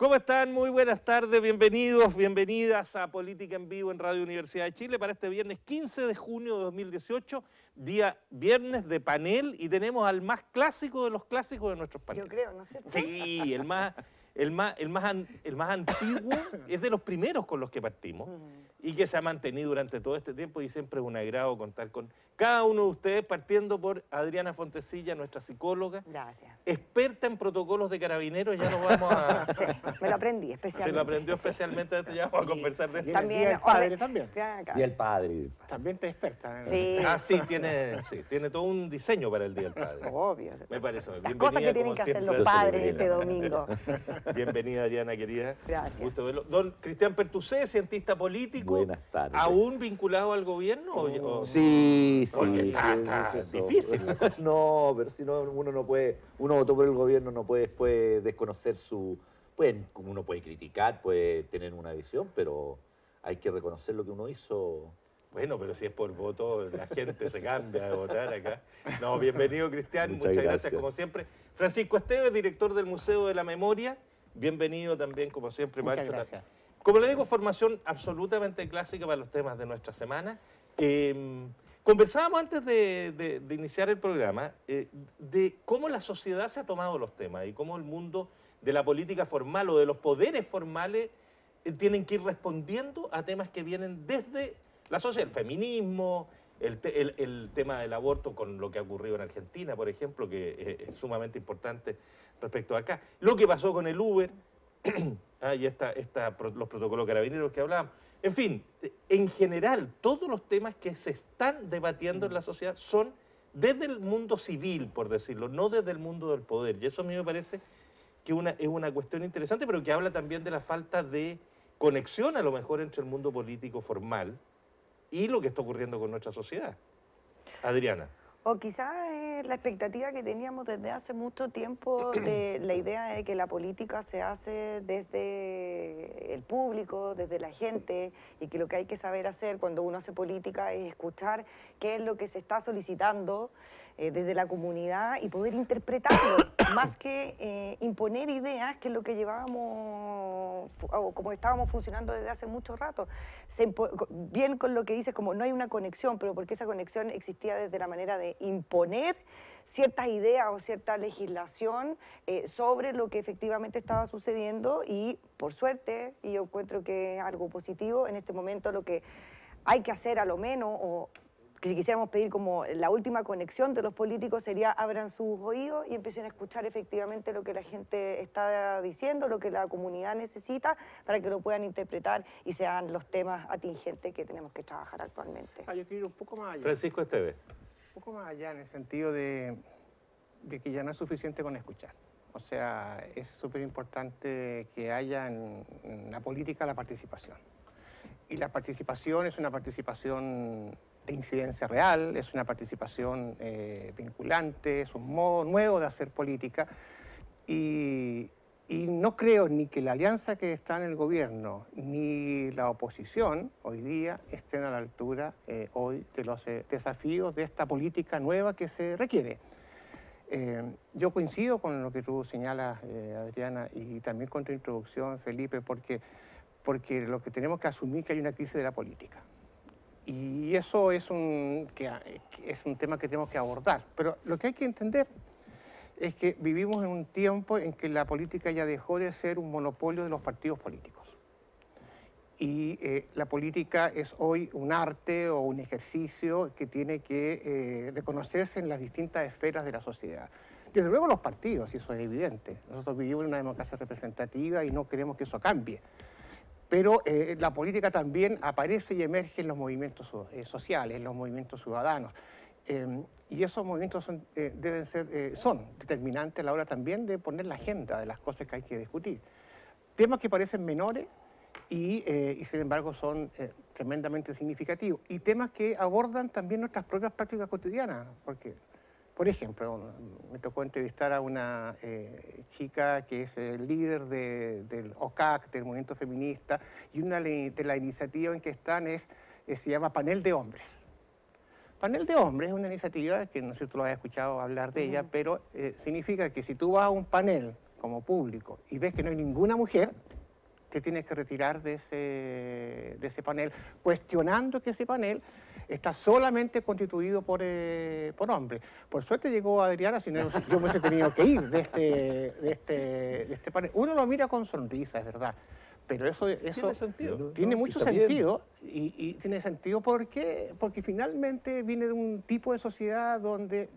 ¿Cómo están? Muy buenas tardes, bienvenidos, bienvenidas a Política en Vivo en Radio Universidad de Chile para este viernes 15 de junio de 2018, día viernes de panel, y tenemos al más clásico de los clásicos de nuestros paneles. Yo creo, ¿no es cierto? Sí, el más antiguo, es de los primeros con los que partimos y que se ha mantenido durante todo este tiempo, y siempre es un agrado contar con cada uno de ustedes, partiendo por Adriana Fontecilla, nuestra psicóloga. Gracias. Experta en protocolos de carabineros, ya nos vamos a... Sí, me lo aprendí especialmente. Se lo aprendió especialmente, de esto ya vamos a conversar de esto. También, el padre también. Acá. Y el padre. También te experta. Sí. Ah, sí, tiene todo un diseño para el Día del Padre. Obvio. Me parece. Las cosas que tienen que hacer los padres este domingo. Bienvenida, Adriana, querida. Gracias. Gusto verlo. Don Cristian Pertusé, cientista político. Buenas tardes. ¿Aún vinculado al gobierno? Sí, Porque está difícil la cosa. No, pero si no, uno votó por el gobierno, no puede después desconocer uno puede criticar, puede tener una visión, pero hay que reconocer lo que uno hizo. Bueno, pero si es por voto, la gente se cambia de votar acá. No, bienvenido, Cristian. Muchas gracias, como siempre. Francisco Esteves, director del Museo de la Memoria. Bienvenido también, como siempre, Muchas Pancho. gracias. Como le digo, formación absolutamente clásica para los temas de nuestra semana. Conversábamos antes de iniciar el programa de cómo la sociedad se ha tomado los temas y cómo el mundo de la política formal o de los poderes formales tienen que ir respondiendo a temas que vienen desde la sociedad, el feminismo, el tema del aborto, con lo que ha ocurrido en Argentina, por ejemplo, que es sumamente importante respecto a acá. Lo que pasó con el Uber, y los protocolos carabineros que hablábamos. En fin, en general, todos los temas que se están debatiendo en la sociedad son desde el mundo civil, por decirlo, no desde el mundo del poder. Y eso a mí me parece que es una cuestión interesante, pero que habla también de la falta de conexión, a lo mejor, entre el mundo político formal y lo que está ocurriendo con nuestra sociedad. Adriana. O quizás la expectativa que teníamos desde hace mucho tiempo de la idea de que la política se hace desde el público, desde la gente, y que lo que hay que saber hacer cuando uno hace política es escuchar qué es lo que se está solicitando desde la comunidad y poder interpretarlo, más que imponer ideas, que es lo que llevábamos, o como estábamos funcionando desde hace mucho rato. Bien con lo que dices, como no hay una conexión, pero porque esa conexión existía desde la manera de imponer ciertas ideas o cierta legislación sobre lo que efectivamente estaba sucediendo, y por suerte, y yo encuentro que es algo positivo, en este momento lo que hay que hacer a lo menos, o que si quisiéramos pedir como la última conexión de los políticos, sería abran sus oídos y empiecen a escuchar efectivamente lo que la gente está diciendo, lo que la comunidad necesita, para que lo puedan interpretar y sean los temas atingentes que tenemos que trabajar actualmente. Yo quiero ir un poco más allá. Francisco Esteves. Un poco más allá en el sentido de que ya no es suficiente con escuchar. O sea, es súper importante que haya en la política la participación. Y la participación es una participación de incidencia real, es una participación vinculante, es un modo nuevo de hacer política. Y no creo ni que la alianza que está en el gobierno ni la oposición hoy día estén a la altura hoy de los desafíos de esta política nueva que se requiere. Yo coincido con lo que tú señalas, Adriana, y también con tu introducción, Felipe, porque lo que tenemos que asumir es que hay una crisis de la política. Y eso es un tema que tenemos que abordar. Pero lo que hay que entender es que vivimos en un tiempo en que la política ya dejó de ser un monopolio de los partidos políticos. Y la política es hoy un arte o un ejercicio que tiene que reconocerse en las distintas esferas de la sociedad. Desde luego los partidos, y eso es evidente. Nosotros vivimos en una democracia representativa y no queremos que eso cambie. Pero la política también aparece y emerge en los movimientos sociales, en los movimientos ciudadanos. Y esos movimientos son determinantes a la hora también de poner la agenda de las cosas que hay que discutir. Temas que parecen menores y sin embargo son tremendamente significativos. Y temas que abordan también nuestras propias prácticas cotidianas. Porque, por ejemplo, me tocó entrevistar a una chica que es el líder del OCAC, del movimiento feminista, y una de las iniciativas en que están se llama Panel de Hombres. Panel de Hombres es una iniciativa que no sé si tú lo has escuchado hablar de ella, pero significa que si tú vas a un panel como público y ves que no hay ninguna mujer, te tienes que retirar de ese panel, cuestionando que ese panel está solamente constituido por hombres. Por suerte llegó Adriana, si no yo me hubiese tenido que ir de este panel. Uno lo mira con sonrisa, es verdad, pero eso Tiene sentido. tiene No, mucho sí, está bien. sentido y tiene sentido porque finalmente viene de un tipo de sociedad donde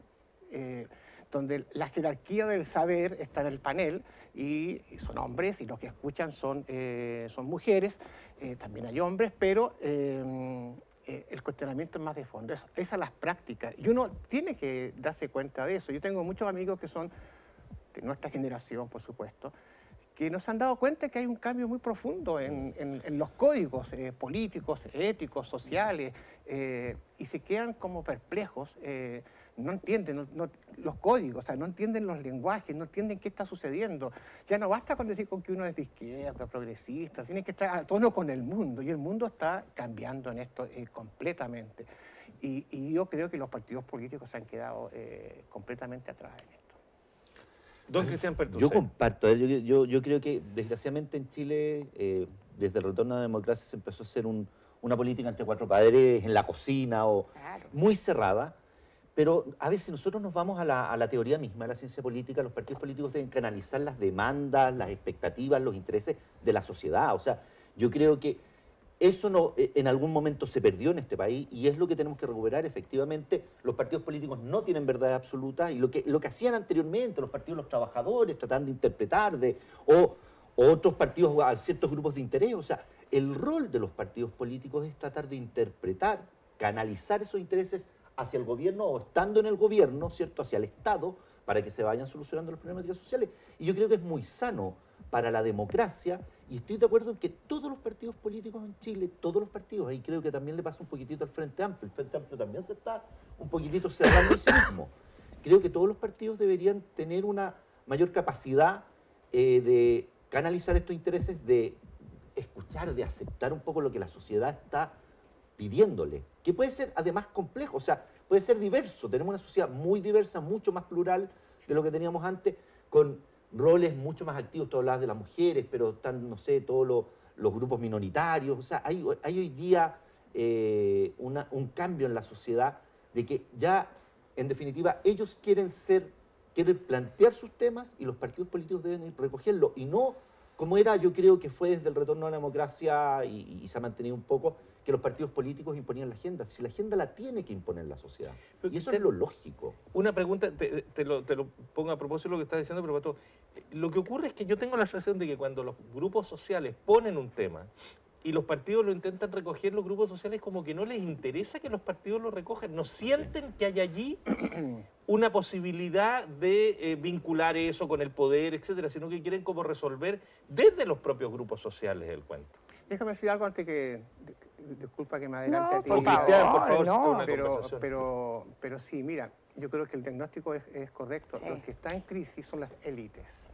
la jerarquía del saber está en el panel y son hombres y los que escuchan son mujeres, también hay hombres, pero el cuestionamiento es más de fondo, esas son las prácticas y uno tiene que darse cuenta de eso. Yo tengo muchos amigos que son de nuestra generación, por supuesto, que nos han dado cuenta que hay un cambio muy profundo en los códigos políticos, éticos, sociales, y se quedan como perplejos, no entienden los códigos, o sea, no entienden los lenguajes, no entienden qué está sucediendo. Ya no basta con decir con que uno es de izquierda, progresista, tiene que estar a tono con el mundo, y el mundo está cambiando en esto completamente. Y yo creo que los partidos políticos se han quedado completamente atrás en esto. Don Cristian Pertus. Yo comparto, yo creo que desgraciadamente en Chile, desde el retorno a la democracia se empezó a hacer una política entre cuatro paredes, en la cocina, o Claro. muy cerrada, pero a ver, si nosotros nos vamos a la teoría misma de la ciencia política, los partidos políticos deben canalizar las demandas, las expectativas, los intereses de la sociedad. O sea, yo creo que eso no, en algún momento se perdió en este país y es lo que tenemos que recuperar. Efectivamente, los partidos políticos no tienen verdad absoluta y lo que hacían anteriormente los partidos de los trabajadores, tratando de interpretar, o otros partidos, ciertos grupos de interés. O sea, el rol de los partidos políticos es tratar de interpretar, canalizar esos intereses hacia el gobierno o estando en el gobierno, ¿cierto?, hacia el Estado, para que se vayan solucionando las problemáticas sociales. Y yo creo que es muy sano para la democracia, y estoy de acuerdo en que todos los partidos políticos en Chile, todos los partidos, ahí creo que también le pasa un poquitito al Frente Amplio, el Frente Amplio también se está un poquitito cerrando en sí mismo. Creo que todos los partidos deberían tener una mayor capacidad de canalizar estos intereses, de escuchar, de aceptar un poco lo que la sociedad está pidiéndole, que puede ser además complejo, o sea, puede ser diverso. Tenemos una sociedad muy diversa, mucho más plural de lo que teníamos antes, con roles mucho más activos. Tú hablabas de las mujeres, pero están, no sé, todos los grupos minoritarios. O sea, hay hoy día un cambio en la sociedad de que ya, en definitiva, ellos quieren plantear sus temas y los partidos políticos deben recogerlo, y no como era, yo creo que fue desde el retorno a la democracia y se ha mantenido un poco, que los partidos políticos imponían la agenda. Si la agenda la tiene que imponer la sociedad. Pero Y eso es lo lógico. Una pregunta, te lo pongo a propósito de lo que estás diciendo, pero Pato, lo que ocurre es que yo tengo la sensación de que cuando los grupos sociales ponen un tema y los partidos lo intentan recoger, los grupos sociales como que no les interesa que los partidos lo recojan, no sienten que hay allí una posibilidad de vincular eso con el poder, etcétera, sino que quieren como resolver desde los propios grupos sociales el cuento. Déjame decir algo antes que... Disculpa que me adelante No, a ti. por Cristian, por favor, no, si tú una pero, conversación. pero sí, mira, yo creo que el diagnóstico es correcto. Sí. Lo que está en crisis son las élites.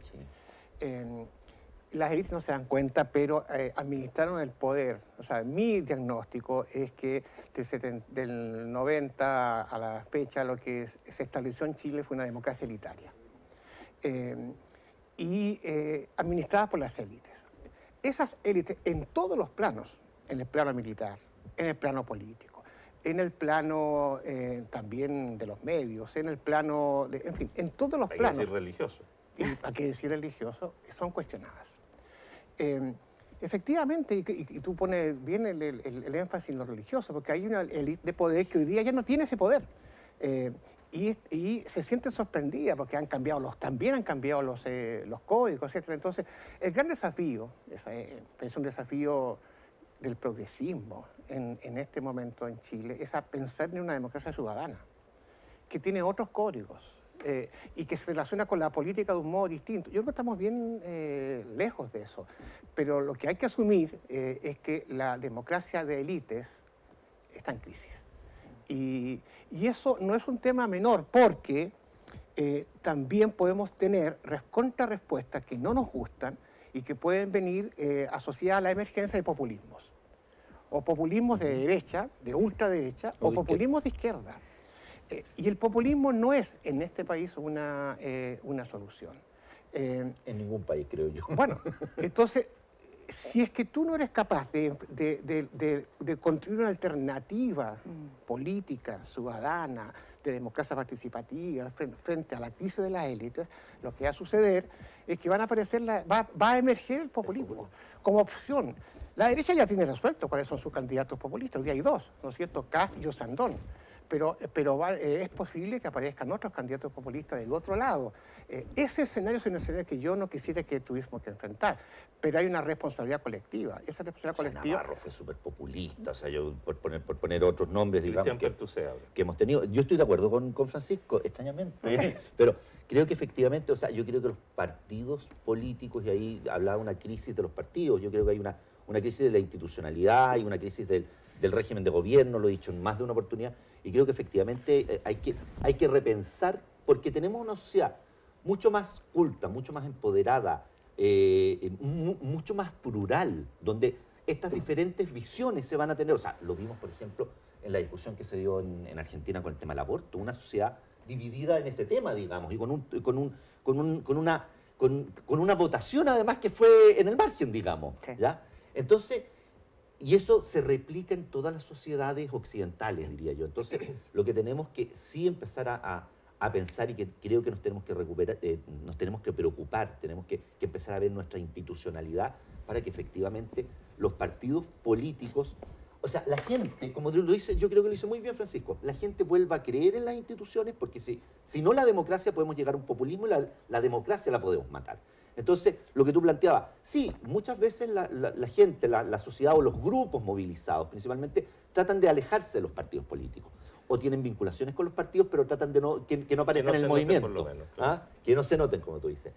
Las élites no se dan cuenta, pero administraron el poder. O sea, mi diagnóstico es que del 90 a la fecha lo que se estableció en Chile fue una democracia elitaria. Administrada por las élites. Esas élites en todos los planos, en el plano militar, en el plano político, en el plano también de los medios, en el plano, en fin, en todos los Hay que planos. decir religioso. Y hay que decir religioso, son cuestionadas. Efectivamente, y tú pones bien el énfasis en lo religioso, porque hay una élite de poder que hoy día ya no tiene ese poder. Y se siente sorprendida porque también han cambiado los códigos, etc. Entonces, el gran desafío, es un desafío del progresismo en este momento en Chile, es a pensar en una democracia ciudadana, que tiene otros códigos y que se relaciona con la política de un modo distinto. Yo creo que estamos bien lejos de eso, pero lo que hay que asumir es que la democracia de élites está en crisis. Y eso no es un tema menor, porque también podemos tener contrarrespuestas que no nos gustan y que pueden venir asociadas a la emergencia de populismos. O populismos de derecha, de ultraderecha, o populismos de izquierda. Y el populismo no es en este país una solución. En ningún país, creo yo. Bueno, entonces, si es que tú no eres capaz de construir una alternativa política, ciudadana, de democracia participativa, frente a la crisis de las élites, lo que va a suceder es que van a aparecer va a emerger el populismo como opción. La derecha ya tiene resuelto cuáles son sus candidatos populistas. Hoy hay dos, ¿no es cierto? Kast y Osandón. Pero es posible que aparezcan otros candidatos populistas del otro lado. Ese escenario es un escenario que yo no quisiera que tuviésemos que enfrentar, pero hay una responsabilidad colectiva. Esa responsabilidad colectiva... Navarro fue súper populista, o sea, yo por poner otros nombres, digamos, Cristian que hemos tenido. Yo estoy de acuerdo con Francisco, extrañamente, pero creo que efectivamente, o sea, yo creo que los partidos políticos, y ahí hablaba una crisis de los partidos, yo creo que hay una crisis de la institucionalidad y una crisis del régimen de gobierno, lo he dicho en más de una oportunidad, y creo que efectivamente hay que repensar, porque tenemos una sociedad mucho más culta, mucho más empoderada, mucho más plural, donde estas diferentes visiones se van a tener. O sea, lo vimos, por ejemplo, en la discusión que se dio en Argentina con el tema del aborto, una sociedad dividida en ese tema, digamos, y con una votación además que fue en el margen, digamos, Sí. ¿ya? Entonces, y eso se replica en todas las sociedades occidentales, diría yo. Entonces, lo que tenemos que sí empezar a pensar, y que creo que nos tenemos que recuperar, nos tenemos que preocupar, tenemos que empezar a ver nuestra institucionalidad para que efectivamente los partidos políticos, o sea, la gente, como lo dice, yo creo que lo dice muy bien Francisco, la gente vuelva a creer en las instituciones, porque si no la democracia podemos llegar a un populismo y la democracia la podemos matar. Entonces, lo que tú planteabas, sí, muchas veces la gente, la sociedad o los grupos movilizados principalmente tratan de alejarse de los partidos políticos o tienen vinculaciones con los partidos, pero tratan de que no aparezcan en el movimiento. Por lo menos, claro. Que no se noten, como tú dices.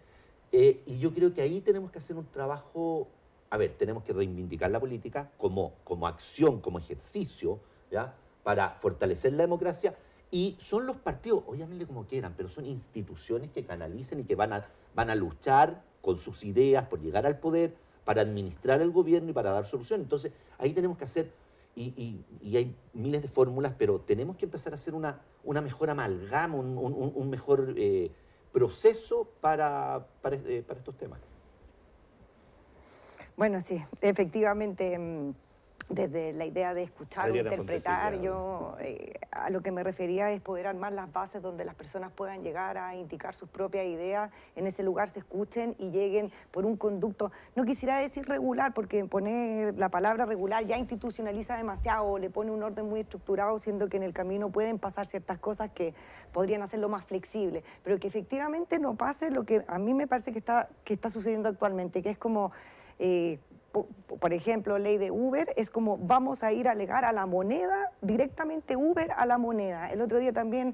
Y yo creo que ahí tenemos que hacer un trabajo, a ver, tenemos que reivindicar la política como acción, como ejercicio, ¿ya? Para fortalecer la democracia. Y son los partidos, obviamente como quieran, pero son instituciones que canalicen y que van a luchar con sus ideas por llegar al poder, para administrar el gobierno y para dar soluciones. Entonces, ahí tenemos que hacer, y hay miles de fórmulas, pero tenemos que empezar a hacer una mejor amalgama, un mejor proceso para estos temas. Bueno, sí, efectivamente, desde la idea de escuchar o Adriana interpretar, Fontecilla. yo a lo que me refería es poder armar las bases donde las personas puedan llegar a indicar sus propias ideas, en ese lugar se escuchen y lleguen por un conducto, no quisiera decir regular, porque poner la palabra regular ya institucionaliza demasiado, le pone un orden muy estructurado, siendo que en el camino pueden pasar ciertas cosas que podrían hacerlo más flexible, pero que efectivamente no pase lo que a mí me parece que está sucediendo actualmente, que es como... por ejemplo, ley de Uber, es como vamos a ir a alegar a la moneda, directamente Uber a la moneda. El otro día también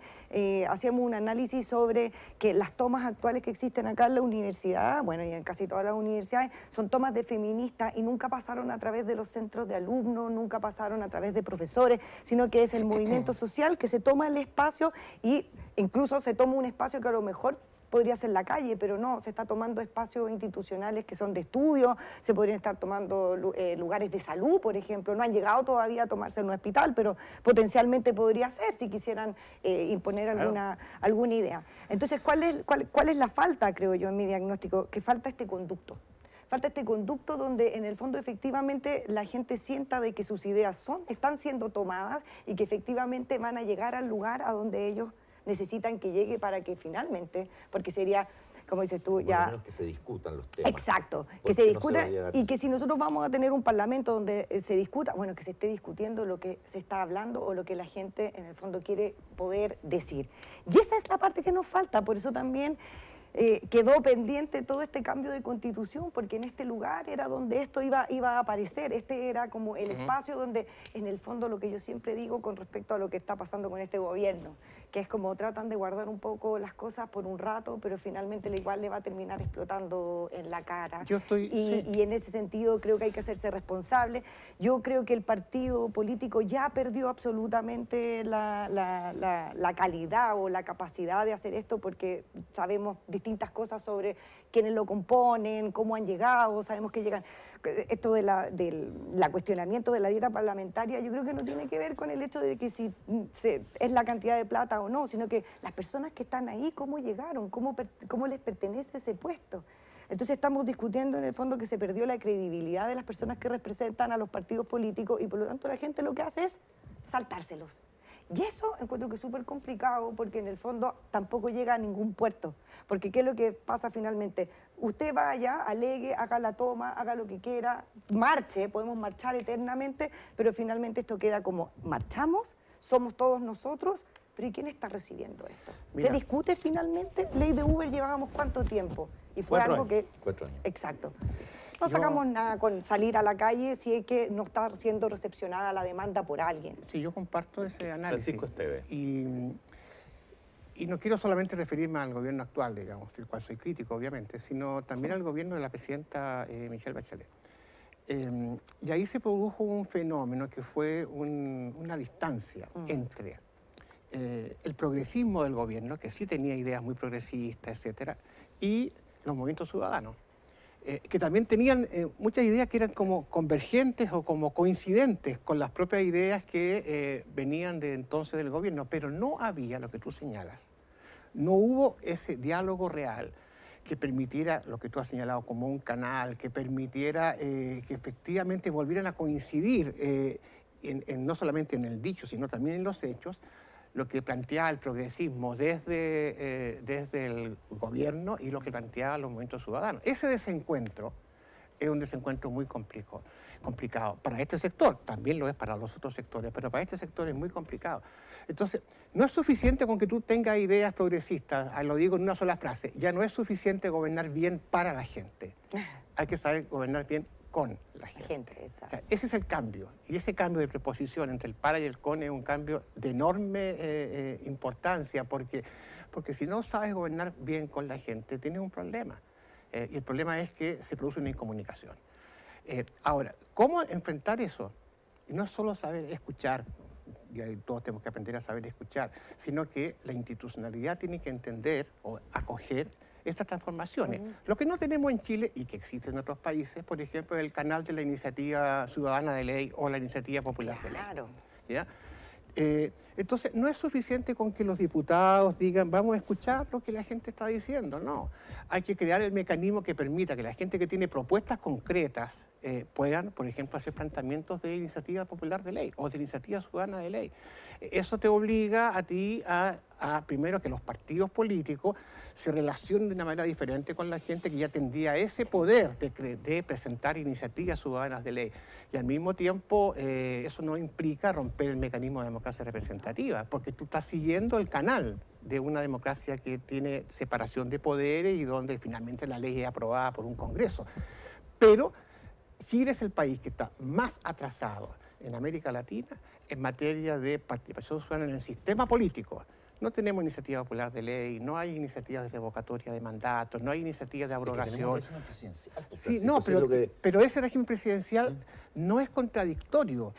hacíamos un análisis sobre que las tomas actuales que existen acá en la universidad, bueno, y en casi todas las universidades, son tomas de feministas y nunca pasaron a través de los centros de alumnos, nunca pasaron a través de profesores, sino que es el movimiento social que se toma el espacio y incluso se toma un espacio que a lo mejor podría ser la calle, pero no, se está tomando espacios institucionales que son de estudio, se podrían estar tomando lugares de salud, por ejemplo, no han llegado todavía a tomarse en un hospital, pero potencialmente podría ser si quisieran imponer alguna idea. Entonces, ¿cuál es la falta, creo yo, en mi diagnóstico? Que falta este conducto. Falta este conducto donde en el fondo efectivamente la gente sienta de que sus ideas están siendo tomadas y que efectivamente van a llegar al lugar a donde ellos necesitan que llegue para que finalmente, porque sería, como dices tú, ya... Por lo menos que se discutan los temas. Exacto, que se discuta no y que si nosotros vamos a tener un parlamento donde se discuta, bueno, que se esté discutiendo lo que se está hablando o lo que la gente en el fondo quiere poder decir. Y esa es la parte que nos falta, por eso también... quedó pendiente todo este cambio de constitución, porque en este lugar era donde esto iba a aparecer, este era como el espacio donde, en el fondo, lo que yo siempre digo con respecto a lo que está pasando con este gobierno, que es como tratan de guardar un poco las cosas por un rato, pero finalmente igual le va a terminar explotando en la cara. Y en ese sentido creo que hay que hacerse responsable. Yo creo que el partido político ya perdió absolutamente la calidad o la capacidad de hacer esto, porque sabemos distintas cosas sobre quiénes lo componen, cómo han llegado, sabemos que llegan. Esto del cuestionamiento de la dieta parlamentaria, yo creo que no tiene que ver con el hecho de que si es la cantidad de plata o no, sino que las personas que están ahí, cómo llegaron, cómo les pertenece ese puesto. Entonces estamos discutiendo en el fondo que se perdió la credibilidad de las personas que representan a los partidos políticos y por lo tanto la gente lo que hace es saltárselos. Y eso encuentro que es súper complicado porque en el fondo tampoco llega a ningún puerto. Porque ¿qué es lo que pasa finalmente? Usted vaya, alegue, haga la toma, haga lo que quiera, marche, podemos marchar eternamente, pero finalmente esto queda como marchamos, somos todos nosotros, pero ¿y quién está recibiendo esto? Mira. ¿Se discute finalmente? Ley de Uber llevábamos ¿cuánto tiempo? Y fue 4 algo años. que... 4 años. Exacto. No sacamos nada con salir a la calle si es que no está siendo recepcionada la demanda por alguien. Sí, yo comparto ese análisis. Francisco Esteves. Y no quiero solamente referirme al gobierno actual, digamos, del cual soy crítico, obviamente, sino también al gobierno de la presidenta Michelle Bachelet. Y ahí se produjo un fenómeno que fue una distancia entre el progresismo del gobierno, que sí tenía ideas muy progresistas, etcétera, y los movimientos ciudadanos, que también tenían muchas ideas que eran como convergentes o como coincidentes con las propias ideas que venían de entonces del gobierno, pero no había lo que tú señalas. No hubo ese diálogo real que permitiera lo que tú has señalado como un canal, que permitiera que efectivamente volvieran a coincidir no solamente en el dicho, sino también en los hechos, lo que planteaba el progresismo desde el gobierno y lo que planteaban los movimientos ciudadanos. Ese desencuentro es un desencuentro muy complicado para este sector, también lo es para los otros sectores, pero para este sector es muy complicado. Entonces, no es suficiente con que tú tengas ideas progresistas, lo digo en una sola frase, ya no es suficiente gobernar bien para la gente, hay que saber gobernar bien con la gente. O sea, ese es el cambio, y ese cambio de preposición entre el para y el con es un cambio de enorme importancia, porque si no sabes gobernar bien con la gente, tienes un problema, y el problema es que se produce una incomunicación. Ahora, ¿cómo enfrentar eso? Y no es solo saber escuchar, y todos tenemos que aprender a saber escuchar, sino que la institucionalidad tiene que entender o acoger estas transformaciones. Lo que no tenemos en Chile y que existe en otros países, por ejemplo, es el canal de la iniciativa ciudadana de ley o la iniciativa popular de ley. ¿Ya? Entonces, no es suficiente con que los diputados digan, vamos a escuchar lo que la gente está diciendo, no. Hay que crear el mecanismo que permita que la gente que tiene propuestas concretas puedan, por ejemplo, hacer planteamientos de iniciativa popular de ley o de iniciativa ciudadana de ley. Eso te obliga a ti a primero que los partidos políticos se relacionen de una manera diferente con la gente que ya tendría ese poder de presentar iniciativas ciudadanas de ley. Y al mismo tiempo eso no implica romper el mecanismo de democracia representativa, porque tú estás siguiendo el canal de una democracia que tiene separación de poderes y donde finalmente la ley es aprobada por un Congreso. Pero Chile es el país que está más atrasado en América Latina en materia de participación ciudadana en el sistema político. No tenemos iniciativa popular de ley, no hay iniciativas de revocatoria de mandatos, no hay iniciativas de abrogación. Sí, no, pero ese régimen presidencial no es contradictorio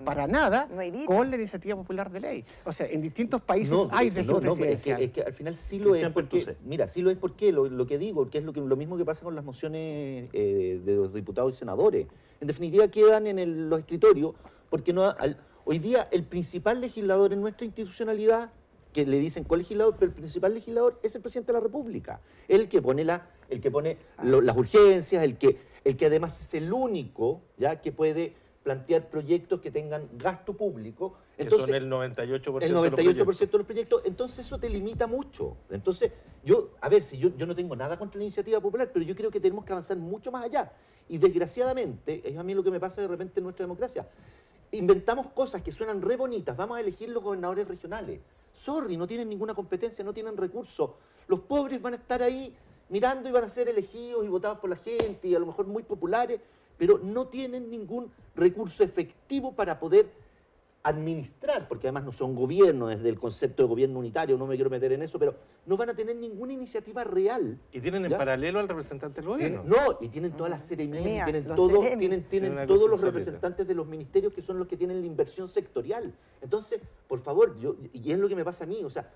para nada con la iniciativa popular de ley. O sea, en distintos países hay régimen presidencial. Es que al final sí lo es porque, mira, sí lo es porque lo que digo, que es lo mismo que pasa con las mociones de los diputados y senadores. En definitiva quedan en los escritorios porque hoy día el principal legislador en nuestra institucionalidad, que le dicen colegislador, pero el principal legislador es el presidente de la República. El que pone las urgencias, el que además es el único ya que puede plantear proyectos que tengan gasto público. Entonces, que son el 98%, el 98% de los proyectos. Entonces eso te limita mucho. Entonces, yo no tengo nada contra la iniciativa popular, pero yo creo que tenemos que avanzar mucho más allá. Y desgraciadamente, es a mí lo que me pasa de repente en nuestra democracia, inventamos cosas que suenan re bonitas, vamos a elegir los gobernadores regionales. Sorry, no tienen ninguna competencia, no tienen recursos. Los pobres van a estar ahí mirando y van a ser elegidos y votados por la gente y a lo mejor muy populares, pero no tienen ningún recurso efectivo para poder administrar, porque además no son gobierno, desde el concepto de gobierno unitario, no me quiero meter en eso, pero no van a tener ninguna iniciativa real. Y tienen en paralelo al representante del gobierno. Y tienen todas las seremías, tienen todos los representantes de los ministerios que son los que tienen la inversión sectorial. Entonces, por favor, y es lo que me pasa a mí, o sea,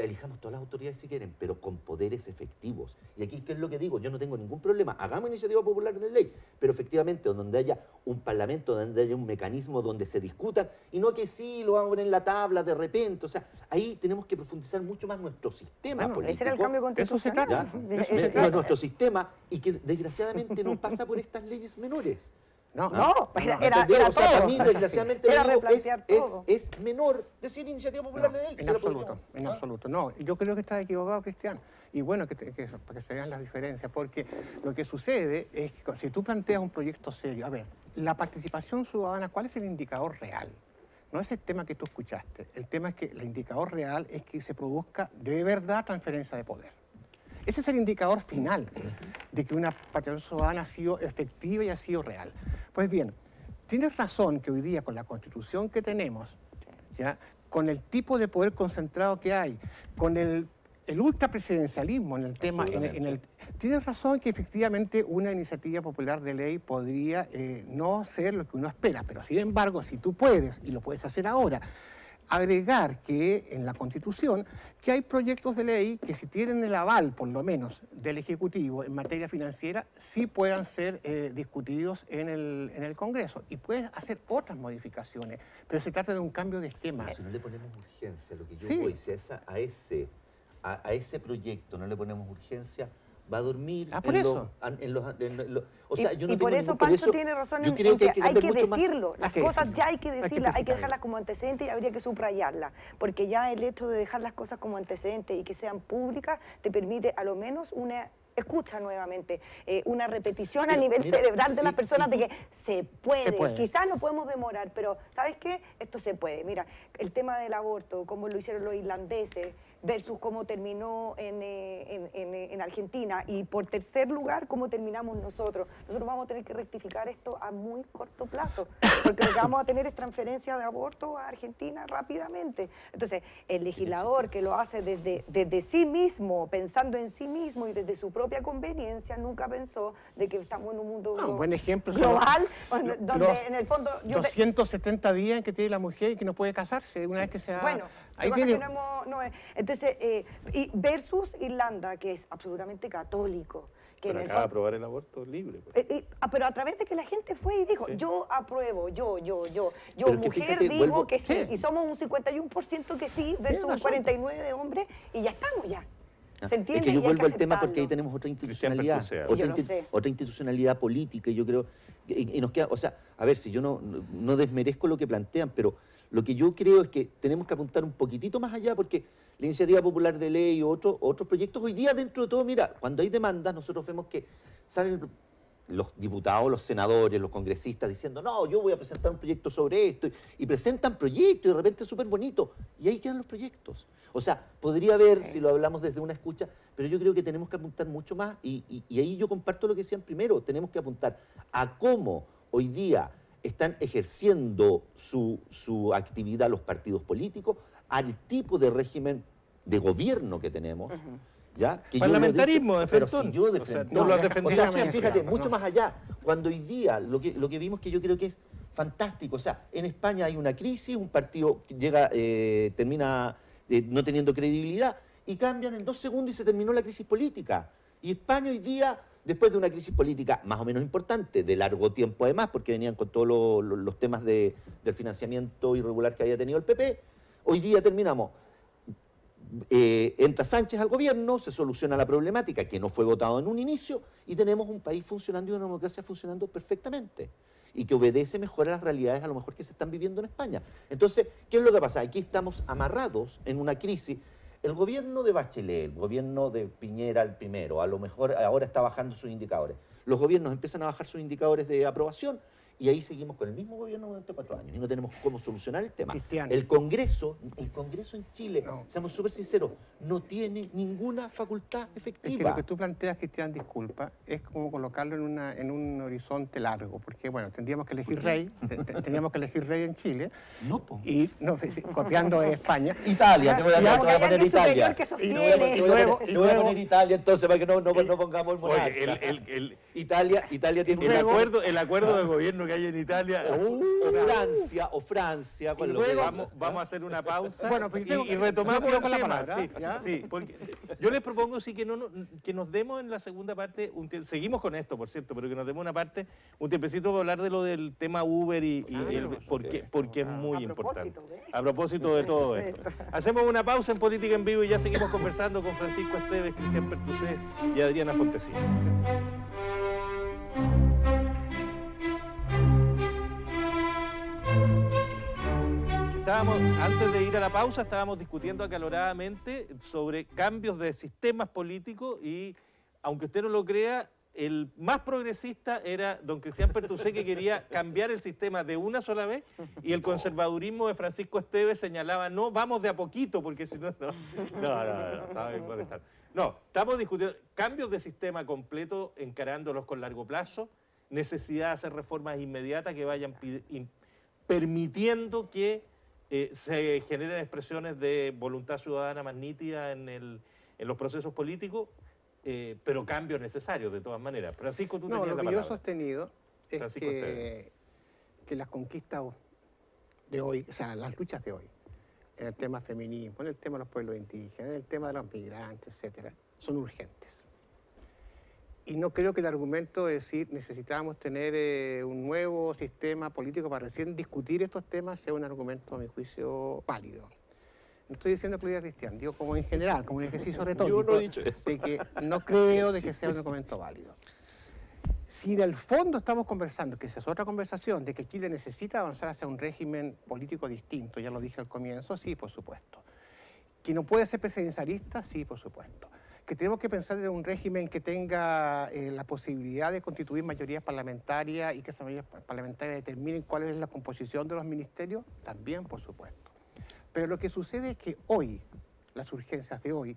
elijamos todas las autoridades si quieren, pero con poderes efectivos. Y aquí, ¿qué es lo que digo? Yo no tengo ningún problema. Hagamos iniciativa popular de ley, pero efectivamente donde haya un parlamento, donde haya un mecanismo donde se discutan, y no que sí, lo vamos a poner en la tabla de repente. O sea, ahí tenemos que profundizar mucho más nuestro sistema político. Ese era el cambio constitucional. Nuestro sistema, y que desgraciadamente no pasa por estas leyes menores. Era o sea, para mí, todo. desgraciadamente, Era lo digo, replantear todo. es menor decir iniciativa popular de ley. En absoluto, en absoluto. No, yo creo que estás equivocado, Cristian. Y bueno, para que se vean las diferencias, porque lo que sucede es que si tú planteas un proyecto serio, a ver, la participación ciudadana, ¿cuál es el indicador real? No es el tema que tú escuchaste. El tema es que el indicador real es que se produzca de verdad transferencia de poder. Ese es el indicador final de que una participación ciudadana ha sido efectiva y ha sido real. Pues bien, tienes razón que hoy día con la Constitución que tenemos, ¿ya?, con el tipo de poder concentrado que hay, con el ultrapresidencialismo en el tema, tienes razón que efectivamente una iniciativa popular de ley podría no ser lo que uno espera, pero sin embargo, si tú puedes, y lo puedes hacer ahora, agregar que en la Constitución que hay proyectos de ley que si tienen el aval, por lo menos, del Ejecutivo en materia financiera, sí puedan ser discutidos en el Congreso. Y puedes hacer otras modificaciones, pero se trata de un cambio de esquema. Si no le ponemos urgencia, lo que yo voy, si a ese proyecto no le ponemos urgencia, va a dormir o sea, yo no y por tengo eso Pancho tiene razón en que hay que decirlo. Las cosas ya hay que decirlas, hay que dejarlas como antecedentes y habría que subrayarlas. Porque ya el hecho de dejar las cosas como antecedentes y que sean públicas te permite a lo menos una escucha nuevamente, una repetición a nivel cerebral de las personas de que se puede. Quizás no podemos demorar, pero ¿sabes qué? Esto se puede. Mira, el tema del aborto, cómo lo hicieron los irlandeses, versus cómo terminó en Argentina, y por tercer lugar, cómo terminamos nosotros. Nosotros vamos a tener que rectificar esto a muy corto plazo, porque lo que vamos a tener es transferencia de aborto a Argentina rápidamente. Entonces, el legislador que lo hace desde sí mismo, pensando en sí mismo y desde su propia conveniencia, nunca pensó de que estamos en un mundo un buen ejemplo global, donde en el fondo... 270 días en que tiene la mujer y que no puede casarse una vez que sea... Bueno, ahí tiene... entonces, y versus Irlanda, que es absolutamente católico. Que pero acaba de aprobar el aborto libre. Pero a través de que la gente fue y dijo, yo apruebo, yo mujer fíjate, digo que sí, y somos un 51% que sí, versus un 49% de hombres, y ya estamos ya. ¿Se entiende? Es que yo vuelvo al tema porque ahí tenemos otra institucionalidad, otra institucionalidad política, y yo creo, y nos queda, o sea, a ver, si yo no desmerezco lo que plantean, pero lo que yo creo es que tenemos que apuntar un poquitito más allá, porque la iniciativa popular de ley o otros proyectos, hoy día dentro de todo, mira, cuando hay demandas, nosotros vemos que salen los diputados, los senadores, los congresistas diciendo, no, yo voy a presentar un proyecto sobre esto, y presentan proyectos y de repente es súper bonito, y ahí quedan los proyectos. O sea, podría haber, si lo hablamos desde una escucha, pero yo creo que tenemos que apuntar mucho más, y ahí yo comparto lo que decían primero, tenemos que apuntar a cómo hoy día están ejerciendo su actividad los partidos políticos, al tipo de régimen de gobierno que tenemos, ¿ya? Que parlamentarismo, pero si yo no lo has defendido. O sea, fíjate, mucho más allá, cuando hoy día lo que vimos, que yo creo que es fantástico, o sea, en España hay una crisis, un partido llega, termina no teniendo credibilidad, y cambian en 2 segundos y se terminó la crisis política. Y España hoy día, después de una crisis política más o menos importante, de largo tiempo además, porque venían con todos los temas del financiamiento irregular que había tenido el PP, hoy día terminamos, entra Sánchez al gobierno, se soluciona la problemática que no fue votado en un inicio, y tenemos un país funcionando y una democracia funcionando perfectamente, y que obedece mejor a las realidades a lo mejor que se están viviendo en España. Entonces, ¿qué es lo que pasa? Aquí estamos amarrados en una crisis. El gobierno de Bachelet, el gobierno de Piñera el primero, a lo mejor ahora está bajando sus indicadores. Los gobiernos empiezan a bajar sus indicadores de aprobación, y ahí seguimos con el mismo gobierno durante 4 años y no tenemos cómo solucionar el tema. Cristian. El Congreso en Chile, seamos súper sinceros, no tiene ninguna facultad efectiva. Es que lo que tú planteas, Cristian, disculpa, es como colocarlo en un horizonte largo, porque bueno, tendríamos que elegir rey, teníamos que elegir rey en Chile, y copiando de España. Italia, te voy a poner Italia. Que sostiene. Y luego poner Italia, entonces, para que no pongamos el monarca. Italia tiene el acuerdo de gobierno que hay en Italia. o Francia. Y luego vamos a hacer una pausa y retomamos el tema. Sí, porque yo les propongo que nos demos en la segunda parte, seguimos con esto, por cierto, pero que nos demos una parte, un tiempecito para hablar de lo del tema Uber porque es muy importante. A propósito de todo esto. Hacemos una pausa en Política en Vivo y ya seguimos conversando con Francisco Esteves, Cristian Pertusé y Adriana Fontesina. Antes de ir a la pausa, estábamos discutiendo acaloradamente sobre cambios de sistemas políticos y, aunque usted no lo crea, el más progresista era don Cristian Pertusé, que quería cambiar el sistema de una sola vez, y el conservadurismo de Francisco Esteves señalaba, no, vamos de a poquito, porque si no, estaba bien contestado. No, estamos discutiendo cambios de sistema completo, encarándolos con largo plazo, necesidad de hacer reformas inmediatas que vayan permitiendo que se generen expresiones de voluntad ciudadana más nítida en los procesos políticos, pero cambios necesarios de todas maneras. Francisco, tú tenías la palabra. Lo que yo he sostenido es que las conquistas de hoy, o sea, las luchas de hoy, en el tema feminismo, en el tema de los pueblos indígenas, en el tema de los migrantes, etcétera, son urgentes. Y no creo que el argumento de decir necesitamos tener un nuevo sistema político para recién discutir estos temas sea un argumento, a mi juicio, válido. No estoy diciendo que lo diga Cristian, digo como en general, como un ejercicio retórico. Yo no he dicho eso. De que no creo de que sea un argumento válido. Si del fondo estamos conversando, que esa es otra conversación, de que Chile necesita avanzar hacia un régimen político distinto, ya lo dije al comienzo, sí, por supuesto. Que no puede ser presidencialista, sí, por supuesto. Que tenemos que pensar en un régimen que tenga la posibilidad de constituir mayorías parlamentarias y que esas mayorías parlamentarias determinen cuál es la composición de los ministerios, también, por supuesto. Pero lo que sucede es que hoy, las urgencias de hoy,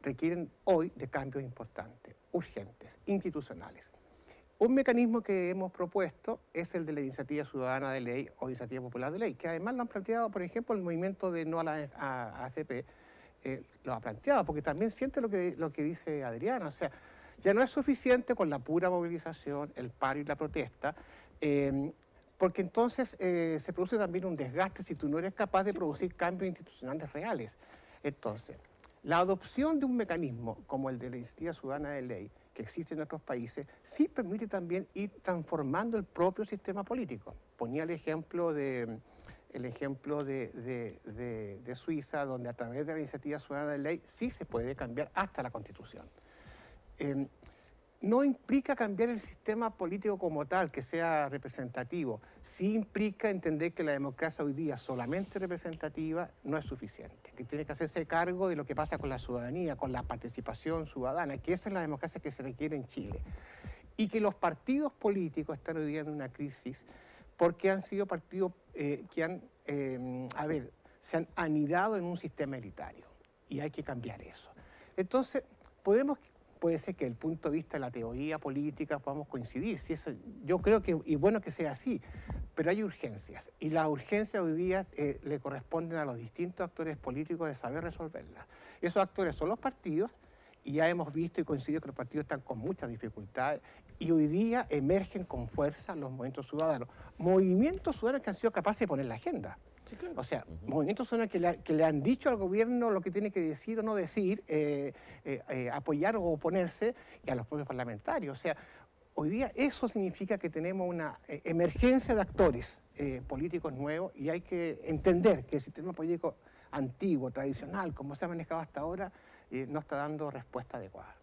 requieren hoy de cambios importantes, urgentes, institucionales. Un mecanismo que hemos propuesto es el de la iniciativa ciudadana de ley o iniciativa popular de ley, que además lo han planteado, por ejemplo, el movimiento de no a la AFP, lo ha planteado, porque también siente lo que dice Adriana, o sea, ya no es suficiente con la pura movilización, el paro y la protesta, porque entonces se produce también un desgaste si tú no eres capaz de producir cambios institucionales reales. Entonces, la adopción de un mecanismo como el de la iniciativa ciudadana de ley, que existe en otros países, sí permite también ir transformando el propio sistema político. Ponía el ejemplo de Suiza, donde a través de la iniciativa ciudadana de ley sí se puede cambiar hasta la Constitución. No implica cambiar el sistema político como tal, que sea representativo. Sí implica entender que la democracia hoy día solamente representativa no es suficiente, que tiene que hacerse cargo de lo que pasa con la ciudadanía, con la participación ciudadana, que esa es la democracia que se requiere en Chile. Y que los partidos políticos están hoy día en una crisis porque han sido partidos que se han anidado en un sistema elitario y hay que cambiar eso. Entonces, puede ser que desde el punto de vista de la teoría política podamos coincidir, si eso, yo creo que, y bueno que sea así, pero hay urgencias y las urgencias hoy día le corresponden a los distintos actores políticos de saber resolverlas. Esos actores son los partidos y ya hemos visto y coincidido que los partidos están con muchas dificultades y hoy día emergen con fuerza los movimientos ciudadanos que han sido capaces de poner la agenda. Sí, claro. O sea, movimientos ciudadanos que le han dicho al gobierno lo que tiene que decir o no decir, apoyar o oponerse, y a los propios parlamentarios. O sea, hoy día eso significa que tenemos una emergencia de actores políticos nuevos y hay que entender que el sistema político antiguo, tradicional, como se ha manejado hasta ahora, no está dando respuesta adecuada.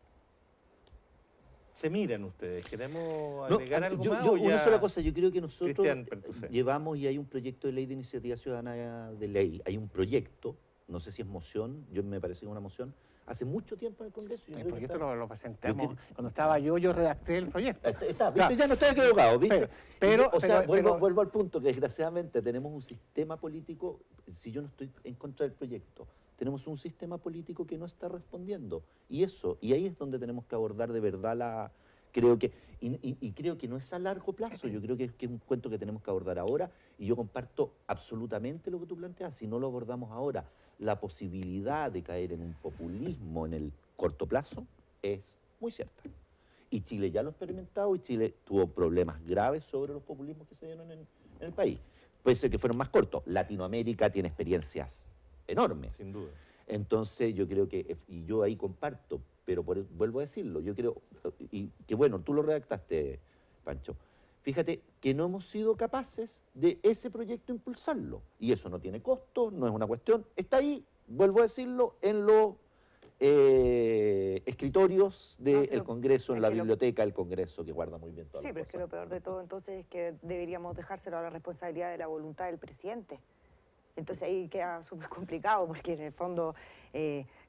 Se miran ustedes, ¿queremos agregar algo más? Una sola cosa, yo creo que nosotros llevamos y hay un proyecto de ley de iniciativa ciudadana de ley, hay un proyecto, no sé si es moción, me parece que es una moción, hace mucho tiempo en el Congreso. El proyecto lo presentamos, cuando estaba yo redacté el proyecto. ¿Viste? Ya no estoy equivocado, ¿viste? Vuelvo al punto, que desgraciadamente tenemos un sistema político, si yo no estoy en contra del proyecto, tenemos un sistema político que no está respondiendo. Y ahí es donde tenemos que abordar de verdad creo que no es a largo plazo, yo creo que es un cuento que tenemos que abordar ahora, y yo comparto absolutamente lo que tú planteas. Si no lo abordamos ahora, la posibilidad de caer en un populismo en el corto plazo es muy cierta. Y Chile ya lo ha experimentado, y Chile tuvo problemas graves sobre los populismos que se dieron en el país. Puede ser que fueron más cortos. Latinoamérica tiene experiencias enormes. Sin duda. Entonces yo creo que, y yo ahí comparto, pero vuelvo a decirlo, yo creo, y que bueno, tú lo redactaste, Pancho, fíjate que no hemos sido capaces de ese proyecto impulsarlo, y eso no tiene costo, no es una cuestión, está ahí, vuelvo a decirlo, en los escritorios del Congreso, en la biblioteca del Congreso, que guarda muy bien todo. Sí, pero es que lo peor de todo entonces es que deberíamos dejárselo a la responsabilidad de la voluntad del presidente. Entonces ahí queda súper complicado, porque en el fondo,